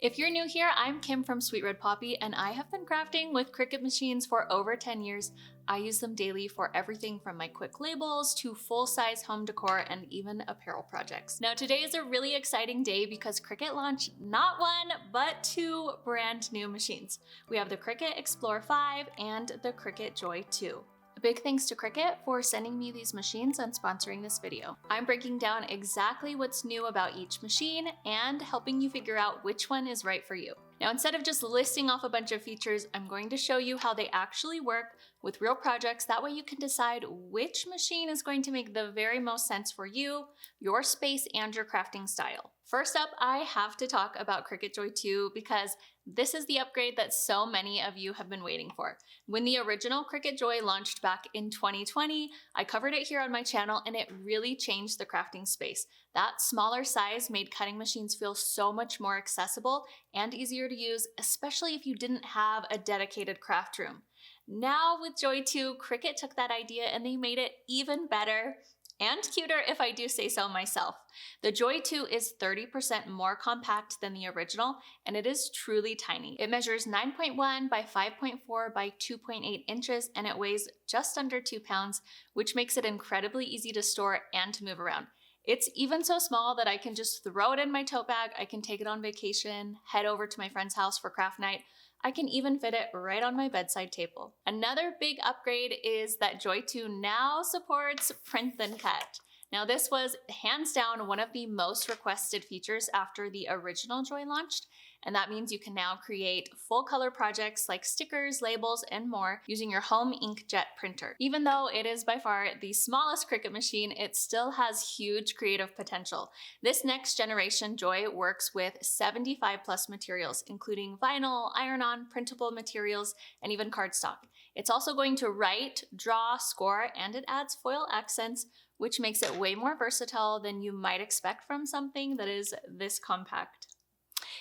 If you're new here, I'm Kim from Sweet Red Poppy, and I have been crafting with Cricut machines for over 10 years. I use them daily for everything from my quick labels to full-size home decor and even apparel projects. Now today is a really exciting day because Cricut launched not one, but two brand new machines. We have the Cricut Explore 5 and the Cricut Joy 2. A big thanks to Cricut for sending me these machines and sponsoring this video. I'm breaking down exactly what's new about each machine and helping you figure out which one is right for you. Now, instead of just listing off a bunch of features, I'm going to show you how they actually work with real projects. That way you can decide which machine is going to make the very most sense for you, your space, and your crafting style. First up, I have to talk about Cricut Joy 2 because this is the upgrade that so many of you have been waiting for. When the original Cricut Joy launched back in 2020, I covered it here on my channel and it really changed the crafting space. That smaller size made cutting machines feel so much more accessible and easier to use, especially if you didn't have a dedicated craft room. Now with Joy 2, Cricut took that idea and they made it even better and cuter if I do say so myself. The Joy 2 is 30% more compact than the original, and it is truly tiny. It measures 9.1 by 5.4 by 2.8 inches, and it weighs just under 2 pounds, which makes it incredibly easy to store and to move around. It's even so small that I can just throw it in my tote bag, I can take it on vacation, head over to my friend's house for craft night. I can even fit it right on my bedside table. Another big upgrade is that Joy 2 now supports print then cut. Now this was hands down one of the most requested features after the original Joy launched, and that means you can now create full color projects like stickers, labels, and more using your home inkjet printer. Even though it is by far the smallest Cricut machine, it still has huge creative potential. This next generation Joy works with 75 plus materials, including vinyl, iron-on, printable materials, and even cardstock. It's also going to write, draw, score, and it adds foil accents, which makes it way more versatile than you might expect from something that is this compact.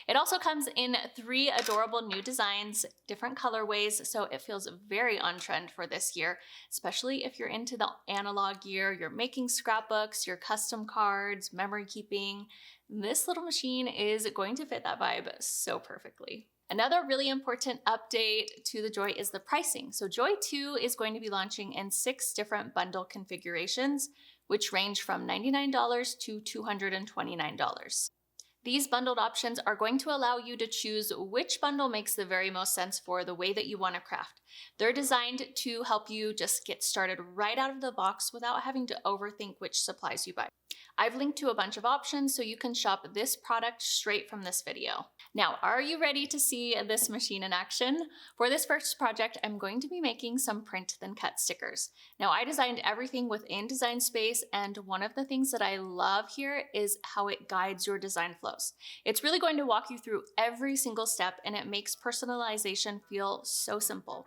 It also comes in 3 adorable new designs, different colorways, so it feels very on trend for this year, especially if you're into the analog gear, you're making scrapbooks, your custom cards, memory keeping. This little machine is going to fit that vibe so perfectly. Another really important update to the Joy is the pricing. So Joy 2 is going to be launching in 6 different bundle configurations, which range from $99 to $229. These bundled options are going to allow you to choose which bundle makes the very most sense for the way that you want to craft. They're designed to help you just get started right out of the box without having to overthink which supplies you buy. I've linked to a bunch of options so you can shop this product straight from this video. Now, are you ready to see this machine in action? For this first project, I'm going to be making some print then cut stickers. Now, I designed everything within Design Space, and one of the things that I love here is how it guides your design flows. It's really going to walk you through every single step, and it makes personalization feel so simple.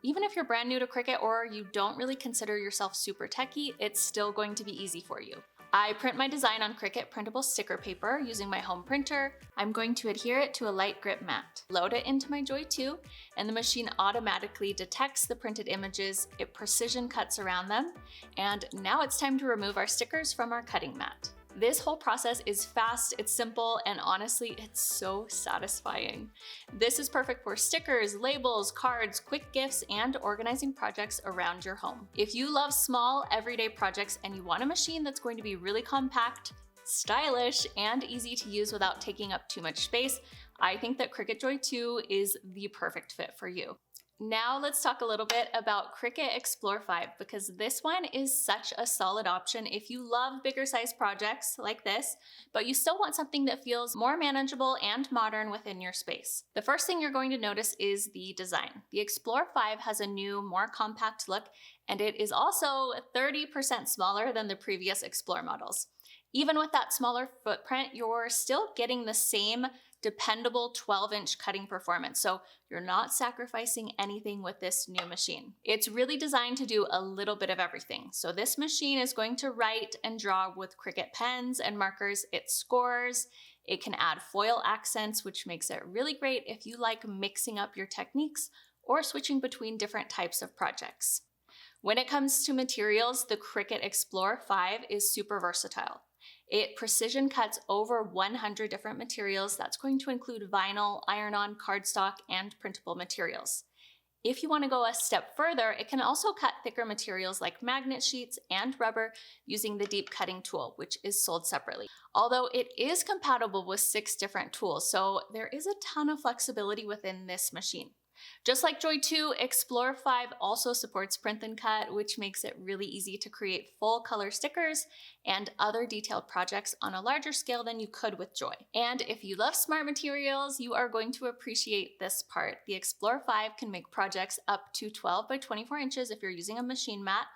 Even if you're brand new to Cricut or you don't really consider yourself super techie, it's still going to be easy for you. I print my design on Cricut printable sticker paper using my home printer. I'm going to adhere it to a light grip mat. Load it into my Joy 2, and the machine automatically detects the printed images, it precision cuts around them, and now it's time to remove our stickers from our cutting mat. This whole process is fast, it's simple, and honestly, it's so satisfying. This is perfect for stickers, labels, cards, quick gifts, and organizing projects around your home. If you love small, everyday projects and you want a machine that's going to be really compact, stylish, and easy to use without taking up too much space, I think that Cricut Joy 2 is the perfect fit for you. Now let's talk a little bit about Cricut Explore 5 because this one is such a solid option if you love bigger size projects like this, but you still want something that feels more manageable and modern within your space. The first thing you're going to notice is the design. The Explore 5 has a new, more compact look, and it is also 30% smaller than the previous Explore models. Even with that smaller footprint, you're still getting the same dependable 12-inch cutting performance, so you're not sacrificing anything with this new machine. It's really designed to do a little bit of everything. So this machine is going to write and draw with Cricut pens and markers. It scores, it can add foil accents, which makes it really great if you like mixing up your techniques or switching between different types of projects. When it comes to materials, the Cricut Explore 5 is super versatile. It precision cuts over 100 different materials. That's going to include vinyl, iron-on, cardstock, and printable materials. If you want to go a step further, it can also cut thicker materials like magnet sheets and rubber using the deep cutting tool, which is sold separately. Although it is compatible with 6 different tools, so there is a ton of flexibility within this machine. Just like Joy 2, Explore 5 also supports print and cut, which makes it really easy to create full color stickers and other detailed projects on a larger scale than you could with Joy. And if you love smart materials, you are going to appreciate this part. The Explore 5 can make projects up to 12 by 24 inches if you're using a machine mat,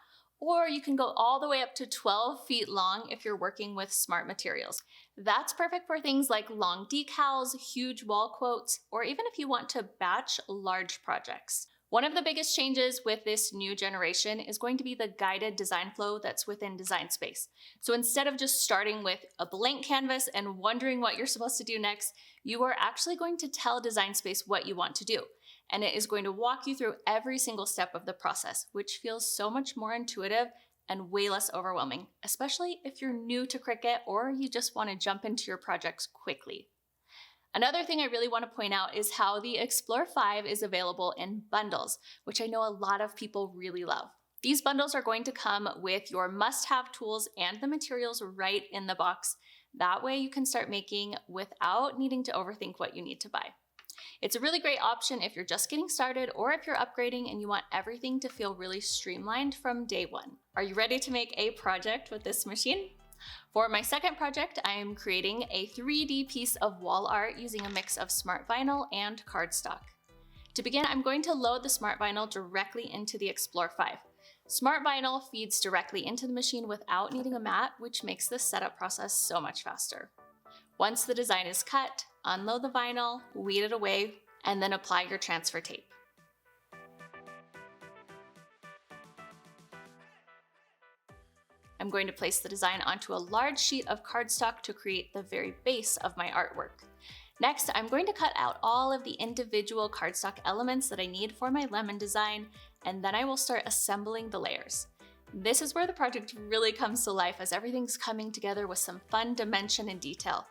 or you can go all the way up to 12 feet long if you're working with smart materials. That's perfect for things like long decals, huge wall quotes, or even if you want to batch large projects. One of the biggest changes with this new generation is going to be the guided design flow that's within Design Space. So instead of just starting with a blank canvas and wondering what you're supposed to do next, you are actually going to tell Design Space what you want to do. And it is going to walk you through every single step of the process, which feels so much more intuitive and way less overwhelming, especially if you're new to Cricut or you just want to jump into your projects quickly. Another thing I really want to point out is how the Explore 5 is available in bundles, which I know a lot of people really love. These bundles are going to come with your must-have tools and the materials right in the box. That way you can start making without needing to overthink what you need to buy. It's a really great option if you're just getting started or if you're upgrading and you want everything to feel really streamlined from day one. Are you ready to make a project with this machine? For my second project, I am creating a 3D piece of wall art using a mix of smart vinyl and cardstock. To begin, I'm going to load the smart vinyl directly into the Explore 5. Smart vinyl feeds directly into the machine without needing a mat, which makes the setup process so much faster. Once the design is cut, unload the vinyl, weed it away, and then apply your transfer tape. I'm going to place the design onto a large sheet of cardstock to create the very base of my artwork. Next, I'm going to cut out all of the individual cardstock elements that I need for my lemon design, and then I will start assembling the layers. This is where the project really comes to life as everything's coming together with some fun dimension and detail.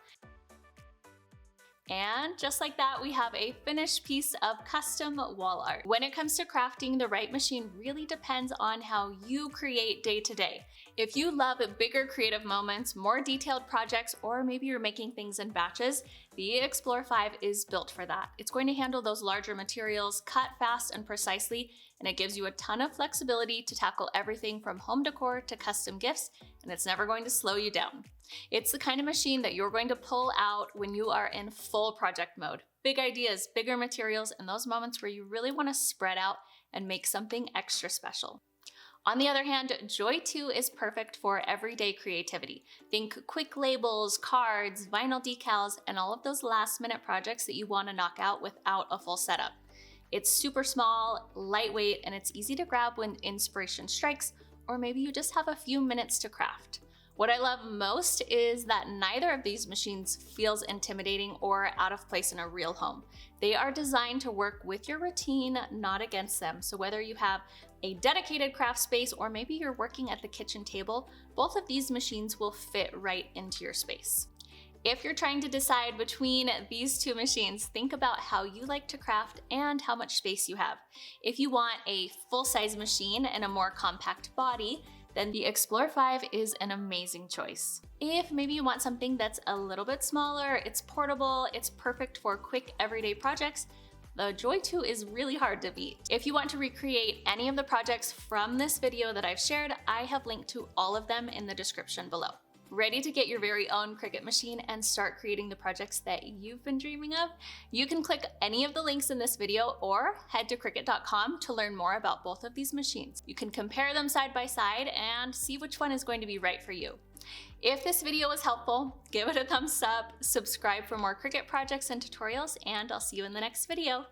And just like that, we have a finished piece of custom wall art. When it comes to crafting, the right machine really depends on how you create day to day. If you love bigger creative moments, more detailed projects, or maybe you're making things in batches, the Explore 5 is built for that. It's going to handle those larger materials, cut fast and precisely, and it gives you a ton of flexibility to tackle everything from home decor to custom gifts, and it's never going to slow you down. It's the kind of machine that you're going to pull out when you are in full project mode. Big ideas, bigger materials, and those moments where you really want to spread out and make something extra special. On the other hand, Joy 2 is perfect for everyday creativity. Think quick labels, cards, vinyl decals, and all of those last-minute projects that you want to knock out without a full setup. It's super small, lightweight, and it's easy to grab when inspiration strikes, or maybe you just have a few minutes to craft. What I love most is that neither of these machines feels intimidating or out of place in a real home. They are designed to work with your routine, not against them. So whether you have a dedicated craft space or maybe you're working at the kitchen table, both of these machines will fit right into your space. If you're trying to decide between these two machines, think about how you like to craft and how much space you have. If you want a full-size machine and a more compact body, then the Explore 5 is an amazing choice. If maybe you want something that's a little bit smaller, it's portable, it's perfect for quick everyday projects, the Joy 2 is really hard to beat. If you want to recreate any of the projects from this video that I've shared, I have linked to all of them in the description below. Ready to get your very own Cricut machine and start creating the projects that you've been dreaming of? You can click any of the links in this video or head to Cricut.com to learn more about both of these machines. You can compare them side by side and see which one is going to be right for you. If this video was helpful, give it a thumbs up, subscribe for more Cricut projects and tutorials, and I'll see you in the next video.